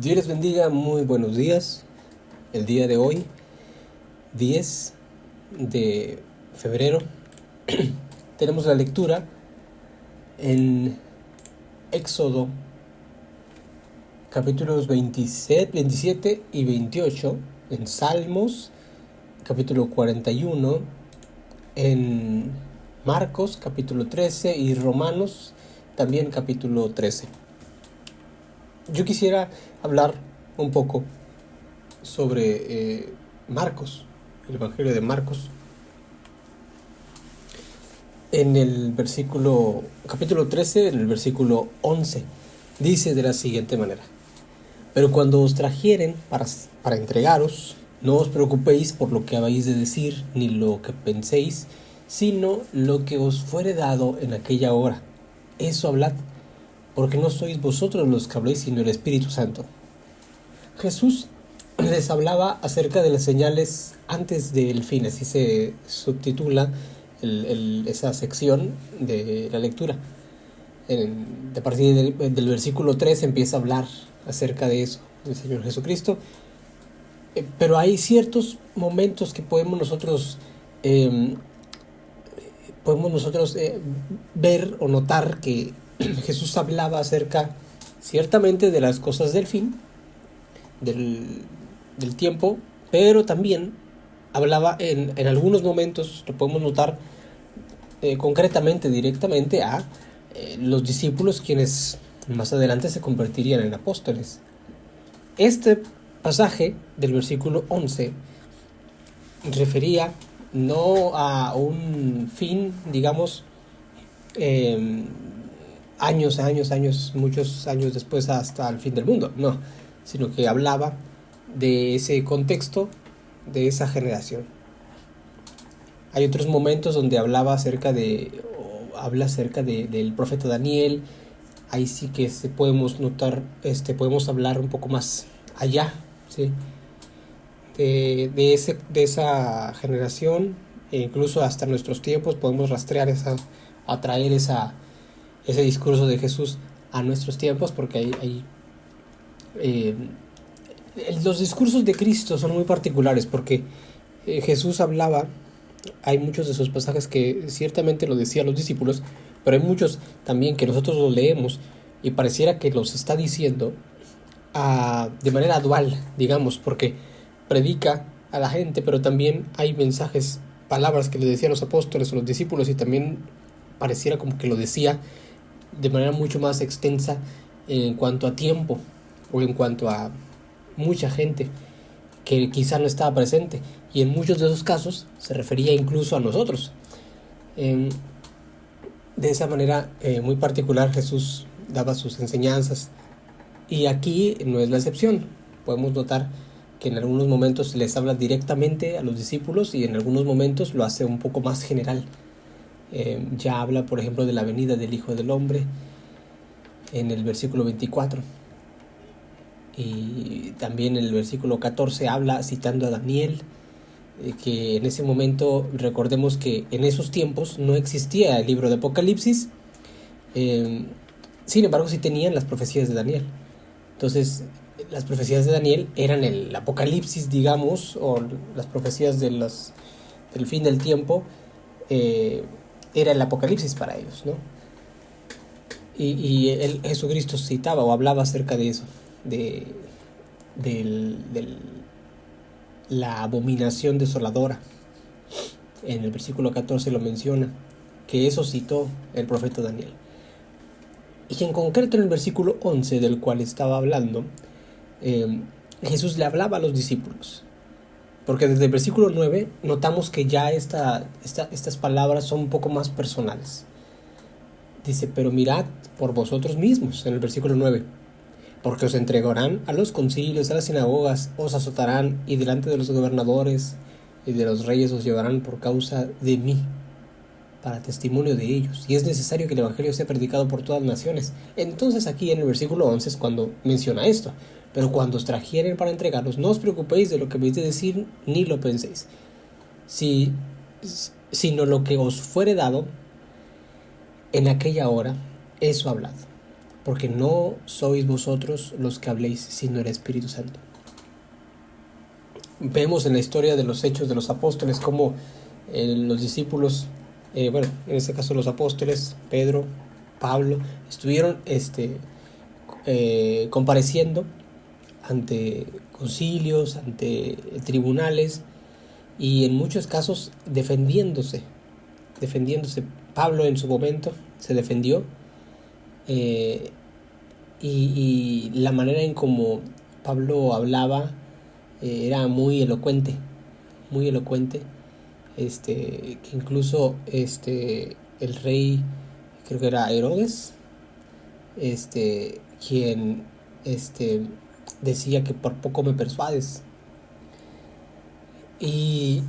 Dios les bendiga, muy buenos días. El día de hoy, 10 de febrero, tenemos la lectura en Éxodo, capítulos 27 y 28, en Salmos, capítulo 41, en Marcos, capítulo 13, y Romanos, también capítulo 13. Yo quisiera hablar un poco sobre Marcos, el Evangelio de Marcos. En el capítulo 13, en el versículo 11, dice de la siguiente manera: Pero cuando os trajeren para entregaros, no os preocupéis por lo que habéis de decir, ni lo que penséis, sino lo que os fuere dado en aquella hora. Eso hablad, porque no sois vosotros los que habléis, sino el Espíritu Santo. Jesús les hablaba acerca de las señales antes del fin, así se subtitula esa sección de la lectura. A partir del versículo 3 empieza a hablar acerca de eso, del Señor Jesucristo. Pero hay ciertos momentos que podemos nosotros ver o notar que Jesús hablaba acerca ciertamente de las cosas del fin, del tiempo, pero también hablaba en algunos momentos, lo podemos notar concretamente, directamente a los discípulos, quienes más adelante se convertirían en apóstoles. Este pasaje del versículo 11 refería no a un fin, digamos, muchos años después hasta el fin del mundo, no, sino que hablaba de ese contexto, de esa generación. Hay otros momentos donde habla acerca del profeta Daniel. Ahí sí que podemos notar, podemos hablar un poco más allá, ¿sí? de esa generación, e incluso hasta nuestros tiempos podemos rastrear atraer ese discurso de Jesús a nuestros tiempos, porque los discursos de Cristo son muy particulares, porque Jesús hablaba. Hay muchos de esos pasajes que ciertamente lo decía a los discípulos, pero hay muchos también que nosotros los leemos y pareciera que los está diciendo de manera dual, digamos, porque predica a la gente, pero también hay mensajes, palabras que le decía a los apóstoles o los discípulos, y también pareciera como que lo decía de manera mucho más extensa en cuanto a tiempo o en cuanto a mucha gente que quizá no estaba presente, y en muchos de esos casos se refería incluso a nosotros. De esa manera muy particular Jesús daba sus enseñanzas, y aquí no es la excepción. Podemos notar que en algunos momentos les habla directamente a los discípulos y en algunos momentos lo hace un poco más general. Ya habla, por ejemplo, de la venida del Hijo del Hombre en el versículo 24. Y también en el versículo 14 habla citando a Daniel, que en ese momento, recordemos que en esos tiempos no existía el libro de Apocalipsis, sin embargo sí tenían las profecías de Daniel. Entonces las profecías de Daniel eran el Apocalipsis, digamos, o las profecías del fin del tiempo, era el Apocalipsis para ellos, ¿no? Y Jesucristo citaba o hablaba acerca de eso, de la abominación desoladora. En el versículo 14 lo menciona, que eso citó el profeta Daniel. Y en concreto en el versículo 11 del cual estaba hablando, Jesús le hablaba a los discípulos, porque desde el versículo 9 notamos que ya estas palabras son un poco más personales. Dice: pero mirad por vosotros mismos, en el versículo 9, porque os entregarán a los concilios, a las sinagogas, os azotarán, y delante de los gobernadores y de los reyes os llevarán por causa de mí, para testimonio de ellos, y es necesario que el evangelio sea predicado por todas las naciones. Entonces aquí en el versículo 11 es cuando menciona esto: pero cuando os trajeren para entregarlos, no os preocupéis de lo que habéis de decir, ni lo penséis, sino lo que os fuere dado en aquella hora, eso hablad. porque no sois vosotros los que habléis, sino el Espíritu Santo. Vemos en la historia de los hechos de los apóstoles cómo los discípulos, en este caso los apóstoles, Pedro, Pablo, estuvieron compareciendo ante concilios, ante tribunales, y en muchos casos defendiéndose. Pablo en su momento se defendió, y la manera en como Pablo hablaba era muy elocuente, que incluso el rey, creo que era Herodes, quien decía que por poco me persuades. Y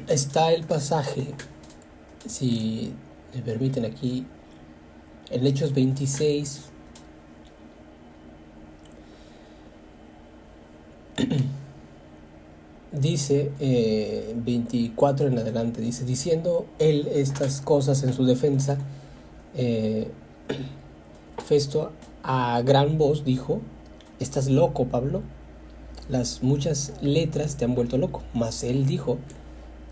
está el pasaje, si me permiten aquí, en Hechos 26, dice 24 en adelante, dice: diciendo él estas cosas en su defensa, Festo a gran voz dijo: estás loco, Pablo, las muchas letras te han vuelto loco. Mas él dijo: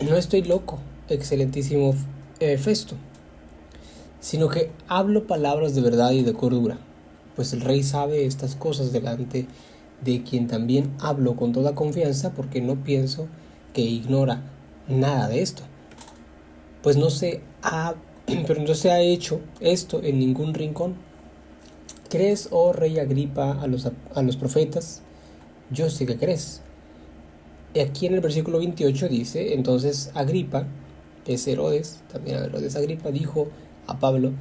no estoy loco, excelentísimo Festo, sino que hablo palabras de verdad y de cordura, pues el rey sabe estas cosas, delante de quien también hablo con toda confianza, porque no pienso que ignora nada de esto, pues no se ha hecho esto en ningún rincón. ¿Crees, oh rey Agripa, a los profetas? Yo sé que crees. Y aquí en el versículo 28 dice: entonces Agripa, que es Herodes, también Herodes Agripa, dijo a Pablo: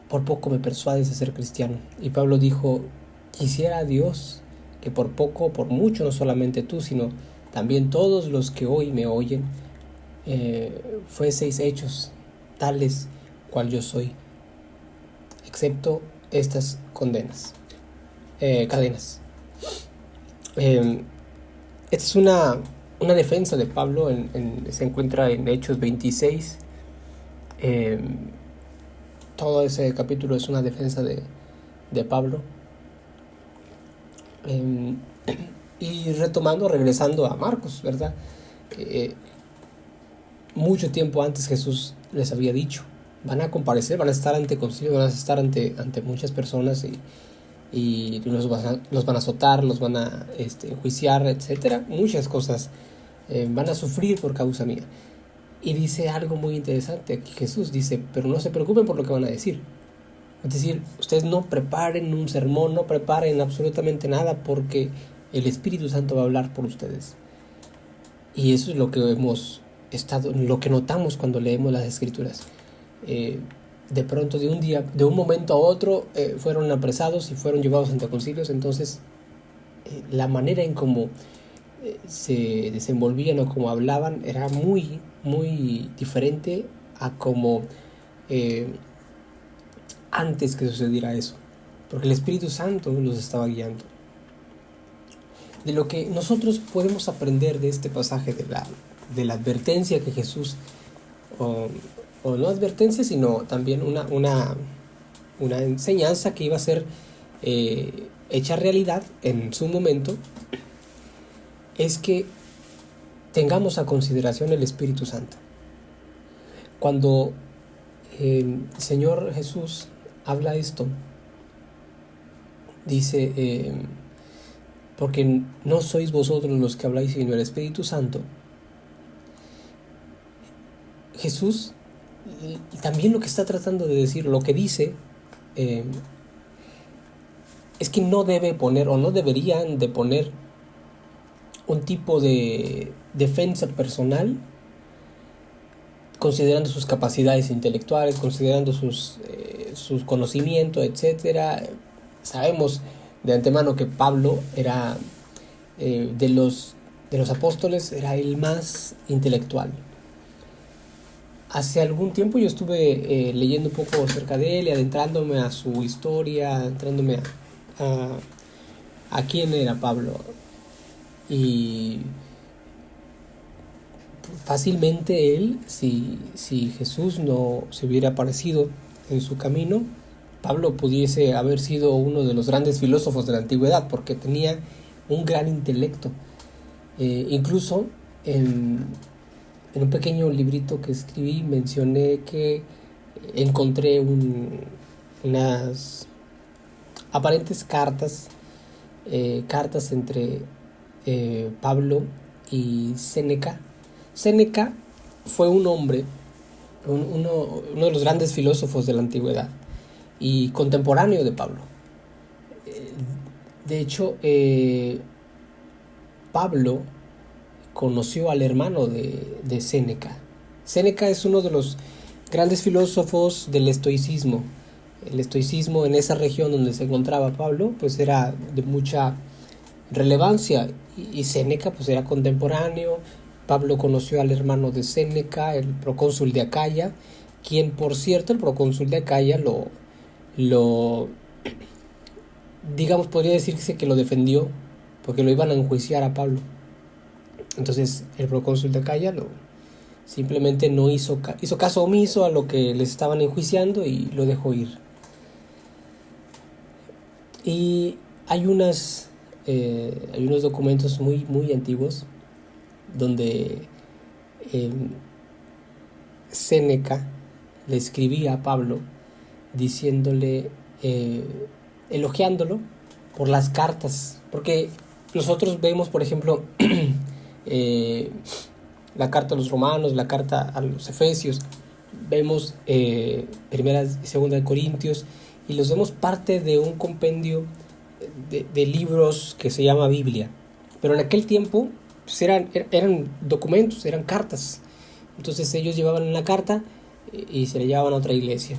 por poco me persuades a ser cristiano. Y Pablo dijo: quisiera a Dios que por poco o por mucho, no solamente tú, sino también todos los que hoy me oyen, fueseis hechos tales cual yo soy, excepto estas cadenas. Esta es una defensa de Pablo, se encuentra en Hechos 26. Todo ese capítulo es una defensa de Pablo. Y regresando a Marcos, ¿verdad? Mucho tiempo antes Jesús les había dicho: van a comparecer, van a estar ante concilios, van a estar ante muchas personas, y los van a azotar, los van a enjuiciar, etcétera, muchas cosas van a sufrir por causa mía. Y dice algo muy interesante aquí Jesús, dice: pero no se preocupen por lo que van a decir. Es decir, ustedes no preparen un sermón, no preparen absolutamente nada, porque el Espíritu Santo va a hablar por ustedes. Y eso es lo que lo que notamos cuando leemos las Escrituras. De pronto, de un momento a otro, fueron apresados y fueron llevados ante concilios. Entonces, la manera en cómo se desenvolvían o cómo hablaban era muy, muy diferente a como antes que sucediera eso, porque el Espíritu Santo los estaba guiando. De lo que nosotros podemos aprender de este pasaje, de la advertencia que Jesús, o no advertencia, sino también una enseñanza que iba a ser hecha realidad en su momento, es que tengamos a consideración el Espíritu Santo. Cuando el Señor Jesús habla esto, dice: porque no sois vosotros los que habláis, sino el Espíritu Santo. Jesús también lo que está tratando de decir, lo que dice, es que no debe poner, o no deberían de poner, un tipo de defensa personal considerando sus capacidades intelectuales, considerando sus conocimientos, etcétera. Sabemos de antemano que Pablo era, de los apóstoles, era el más intelectual. Hace algún tiempo yo estuve leyendo un poco acerca de él y adentrándome a su historia, adentrándome a quién era Pablo. Y fácilmente él, si Jesús no se hubiera aparecido en su camino, Pablo pudiese haber sido uno de los grandes filósofos de la antigüedad, porque tenía un gran intelecto. Incluso en un pequeño librito que escribí mencioné que encontré unas aparentes cartas entre Pablo y Séneca. Séneca fue un hombre, uno de los grandes filósofos de la antigüedad y contemporáneo de Pablo. De hecho, Pablo conoció al hermano de Séneca. Séneca es uno de los grandes filósofos del estoicismo. El estoicismo en esa región donde se encontraba Pablo, pues era de mucha relevancia, y Séneca pues era contemporáneo. Pablo conoció al hermano de Séneca, el procónsul de Acaya, quien, por cierto, el procónsul de Acaya lo digamos, podría decirse que lo defendió, porque lo iban a enjuiciar a Pablo. Entonces el procónsul de Acaya simplemente no hizo caso omiso a lo que les estaban enjuiciando y lo dejó ir. Y hay unos documentos muy, muy antiguos donde Séneca le escribía a Pablo diciéndole, elogiándolo por las cartas, porque nosotros vemos, por ejemplo, la carta a los romanos, la carta a los efesios, vemos primera y segunda de Corintios, y los vemos parte de un compendio de libros que se llama Biblia. Pero en aquel tiempo pues eran documentos, eran cartas. Entonces ellos llevaban una carta y se la llevaban a otra iglesia,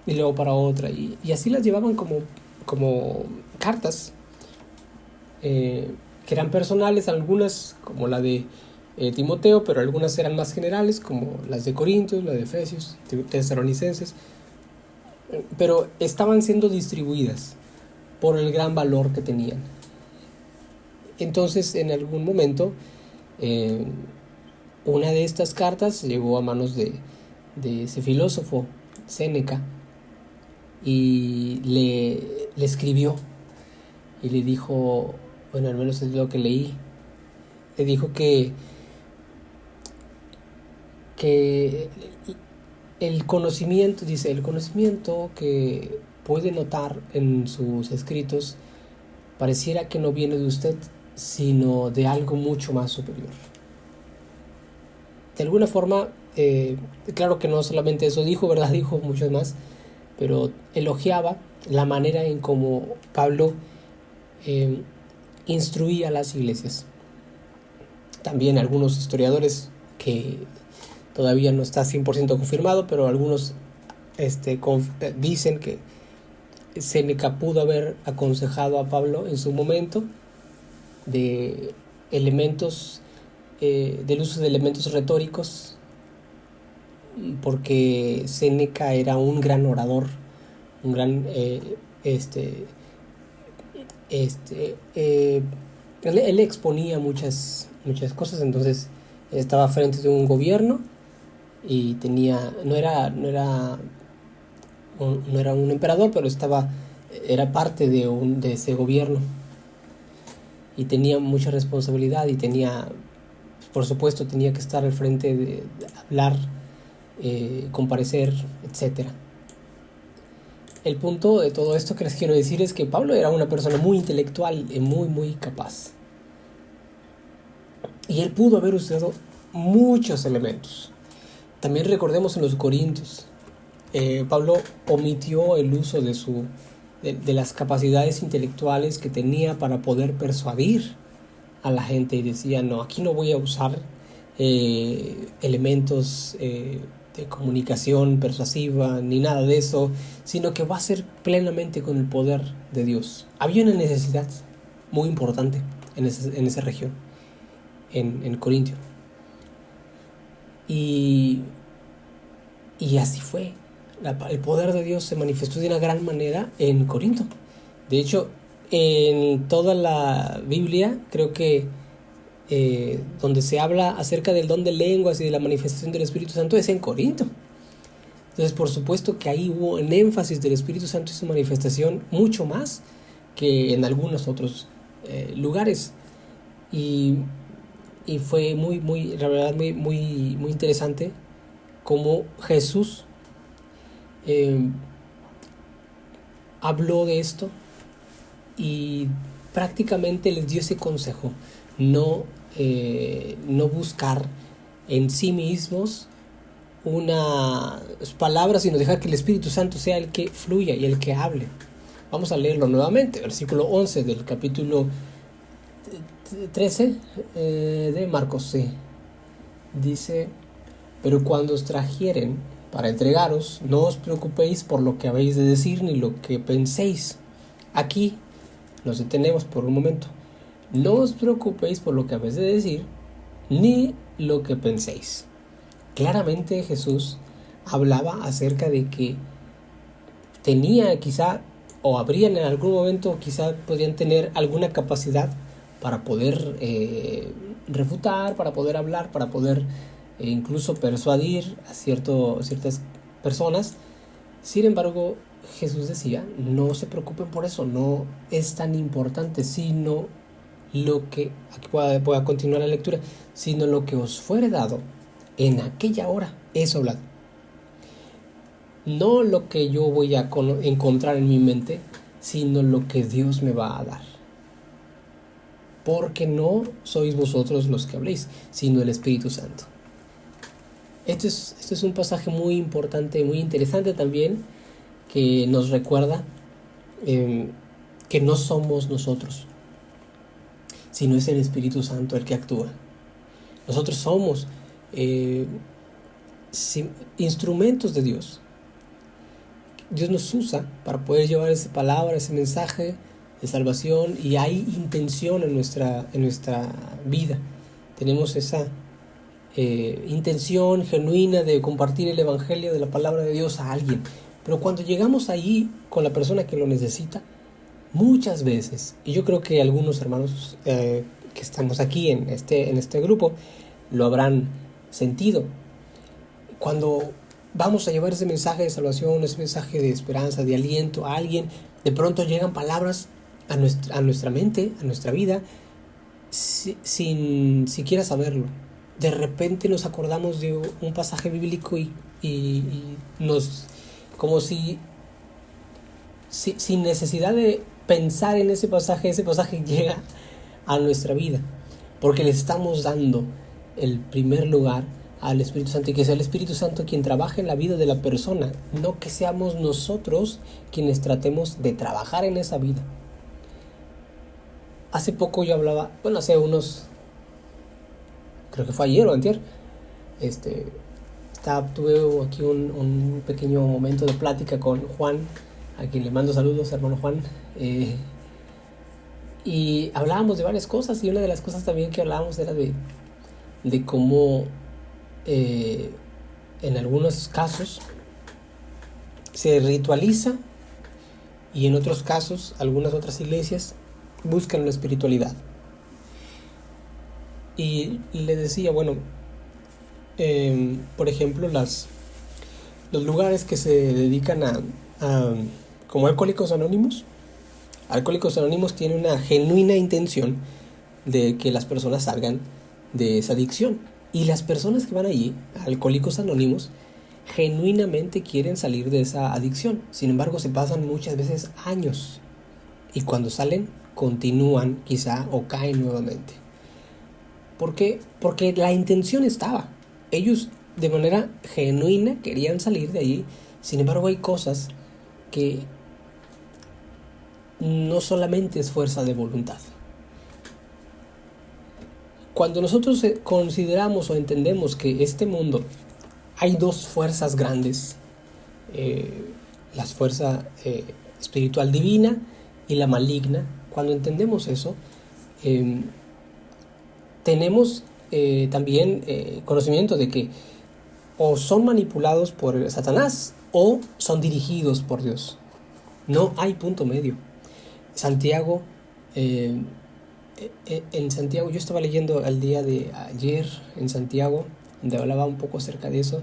y luego para otra, y así las llevaban como cartas que eran personales, algunas como la de Timoteo, pero algunas eran más generales, como las de Corintios, la de Efesios, Tesalonicenses, pero estaban siendo distribuidas por el gran valor que tenían. Entonces, en algún momento, una de estas cartas llegó a manos de ese filósofo, Séneca, y le escribió y le dijo, bueno, al menos es lo que leí, le dijo que el conocimiento que puede notar en sus escritos pareciera que no viene de usted, sino de algo mucho más superior. De alguna forma, claro que no solamente eso dijo, ¿verdad? Dijo mucho más, pero elogiaba la manera en cómo Pablo instruía a las iglesias. También algunos historiadores, que todavía no está 100% confirmado, pero algunos dicen que Séneca pudo haber aconsejado a Pablo en su momento de elementos, del uso de elementos retóricos, porque Séneca era un gran orador, un gran él exponía muchas cosas. Entonces estaba frente de un gobierno y no era un emperador, pero era parte de ese gobierno, y tenía mucha responsabilidad, y por supuesto, tenía que estar al frente de hablar, comparecer, etcétera. El punto de todo esto que les quiero decir es que Pablo era una persona muy intelectual y muy, muy capaz, y él pudo haber usado muchos elementos. También recordemos en los Corintios, Pablo omitió el uso de las capacidades intelectuales que tenía para poder persuadir a la gente, y decía, no, aquí no voy a usar elementos de comunicación persuasiva ni nada de eso, sino que va a ser plenamente con el poder de Dios. Había una necesidad muy importante en esa región, en Corintio, y así fue. El poder de Dios se manifestó de una gran manera en Corinto. De hecho, en toda la Biblia, creo que donde se habla acerca del don de lenguas y de la manifestación del Espíritu Santo es en Corinto. Entonces, por supuesto que ahí hubo un énfasis del Espíritu Santo y su manifestación mucho más que en algunos otros lugares. Y, y fue la verdad, muy interesante cómo Jesús habló de esto y prácticamente les dio ese consejo: no buscar en sí mismos unas palabras, sino dejar que el Espíritu Santo sea el que fluya y el que hable. Vamos a leerlo nuevamente, versículo 11 del capítulo 13 de Marcos. Sí. Dice: pero cuando os trajeren para entregaros, no os preocupéis por lo que habéis de decir ni lo que penséis. Aquí nos detenemos por un momento. No os preocupéis por lo que habéis de decir ni lo que penséis. Claramente Jesús hablaba acerca de que tenía quizá, o habrían en algún momento, quizá podrían tener alguna capacidad para poder refutar, para poder hablar, para poder incluso persuadir a ciertas personas. Sin embargo, Jesús decía: no se preocupen por eso, no es tan importante, sino lo que, aquí voy a continuar la lectura, sino lo que os fuere dado en aquella hora, eso hablad. No lo que yo voy a encontrar en mi mente, sino lo que Dios me va a dar. Porque no sois vosotros los que habléis, sino el Espíritu Santo. Este es un pasaje muy importante, muy interesante también, que nos recuerda que no somos nosotros, sino es el Espíritu Santo el que actúa. Nosotros somos instrumentos de Dios. Dios nos usa para poder llevar esa palabra, ese mensaje de salvación, y hay intención en nuestra vida. Tenemos esa intención genuina de compartir el evangelio de la palabra de Dios a alguien. Pero cuando llegamos ahí con la persona que lo necesita, muchas veces, y yo creo que algunos hermanos que estamos aquí en este grupo lo habrán sentido, cuando vamos a llevar ese mensaje de salvación, ese mensaje de esperanza, de aliento a alguien, de pronto llegan palabras a nuestra mente, a nuestra vida, sin siquiera saberlo. De repente nos acordamos de un pasaje bíblico y nos, como si sin necesidad de pensar en ese pasaje llega a nuestra vida, porque le estamos dando el primer lugar al Espíritu Santo, y que sea el Espíritu Santo quien trabaje en la vida de la persona, no que seamos nosotros quienes tratemos de trabajar en esa vida. Hace poco yo hablaba, creo que fue ayer o antier, tuve aquí un pequeño momento de plática con Juan, a quien le mando saludos, hermano Juan, y hablábamos de varias cosas, y una de las cosas también que hablábamos era de cómo en algunos casos se ritualiza, y en otros casos algunas otras iglesias buscan la espiritualidad. Y le decía, por ejemplo, los lugares que se dedican a como Alcohólicos Anónimos. Alcohólicos Anónimos tiene una genuina intención de que las personas salgan de esa adicción. Y las personas que van allí, Alcohólicos Anónimos, genuinamente quieren salir de esa adicción. Sin embargo, se pasan muchas veces años. Y cuando salen, continúan quizá o caen nuevamente. ¿Por qué? Porque la intención estaba. Ellos de manera genuina querían salir de allí. Sin embargo, hay cosas que no solamente es fuerza de voluntad. Cuando nosotros consideramos o entendemos que este mundo hay dos fuerzas grandes, la fuerza espiritual divina y la maligna, cuando entendemos eso, tenemos también conocimiento de que o son manipulados por Satanás o son dirigidos por Dios. No hay punto medio. Santiago En Santiago, yo estaba leyendo el día de ayer en Santiago, donde hablaba un poco acerca de eso,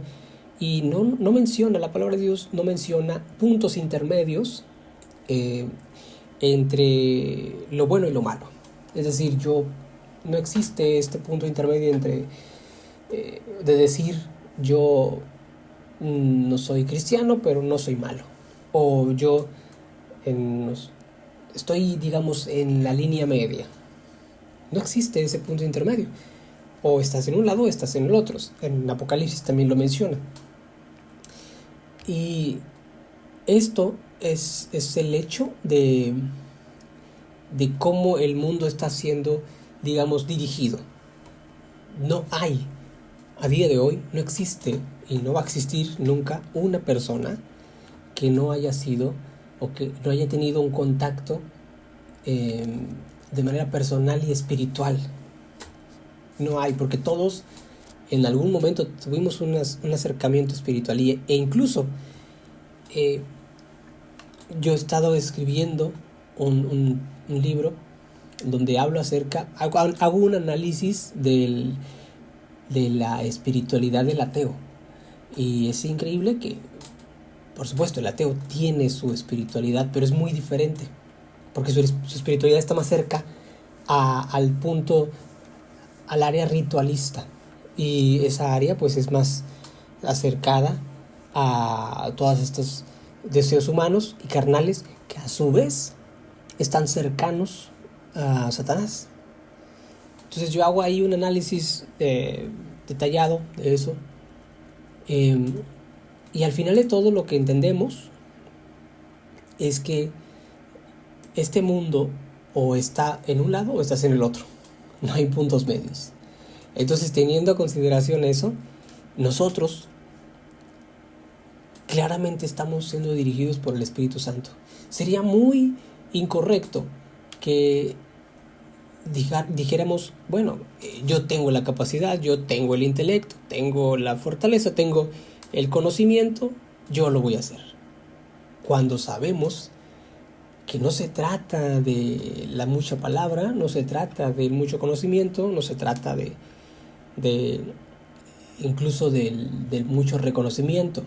y no menciona, la palabra de Dios no menciona puntos intermedios eh, entre lo bueno y lo malo. Es decir, no existe este punto intermedio entre de decir yo no soy cristiano, pero no soy malo. O yo en, estoy, digamos, en la línea media. No existe ese punto intermedio. O estás en un lado o estás en el otro. En Apocalipsis también lo menciona. Y esto es el hecho de cómo el mundo está siendo, digamos, dirigido. No hay, a día de hoy, no existe y no va a existir nunca una persona que no haya sido o que no haya tenido un contacto de manera personal y espiritual. No hay, porque todos en algún momento tuvimos un acercamiento espiritual e incluso yo he estado escribiendo un libro donde hablo acerca, hago un análisis de la espiritualidad del ateo. Y es increíble que, por supuesto, el ateo tiene su espiritualidad, pero es muy diferente, porque su espiritualidad está más cerca al punto, al área ritualista. Y esa área pues es más acercada a todos estos deseos humanos y carnales que a su vez están cercanos a Satanás. Entonces yo hago ahí un análisis detallado de eso. Y al final de todo lo que entendemos es que este mundo o está en un lado o estás en el otro. No hay puntos medios. Entonces, teniendo a consideración eso, nosotros claramente estamos siendo dirigidos por el Espíritu Santo. Sería muy incorrecto que dijéramos, bueno, yo tengo la capacidad, yo tengo el intelecto, tengo la fortaleza, tengo el conocimiento, yo lo voy a hacer. Cuando sabemos que no se trata de la mucha palabra, no se trata del mucho conocimiento, no se trata de incluso del mucho reconocimiento,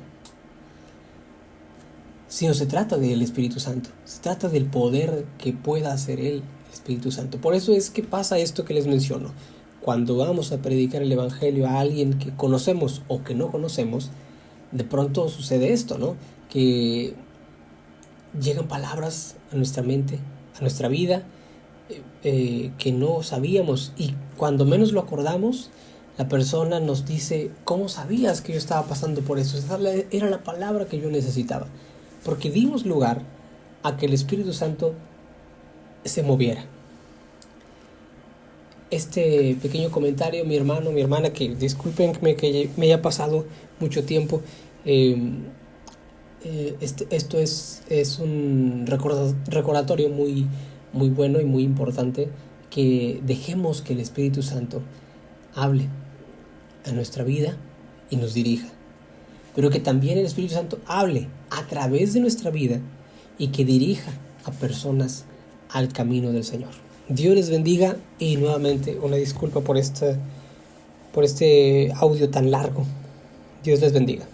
sino se trata del Espíritu Santo, se trata del poder que pueda hacer Él, el Espíritu Santo. Por eso es que pasa esto que les menciono. Cuando vamos a predicar el Evangelio a alguien que conocemos o que no conocemos, de pronto sucede esto, ¿no? Que llegan palabras a nuestra mente, a nuestra vida, que no sabíamos, y cuando menos lo acordamos, la persona nos dice, ¿cómo sabías que yo estaba pasando por eso? Esa era la palabra que yo necesitaba, porque dimos lugar a que el Espíritu Santo se moviera. Este pequeño comentario, mi hermano, mi hermana, que disculpen que me haya pasado mucho tiempo, esto es un recordatorio muy, muy bueno y muy importante, que dejemos que el Espíritu Santo hable a nuestra vida y nos dirija, pero que también el Espíritu Santo hable a través de nuestra vida y que dirija a personas al camino del Señor. Dios les bendiga, y nuevamente una disculpa por este audio tan largo. Dios les bendiga.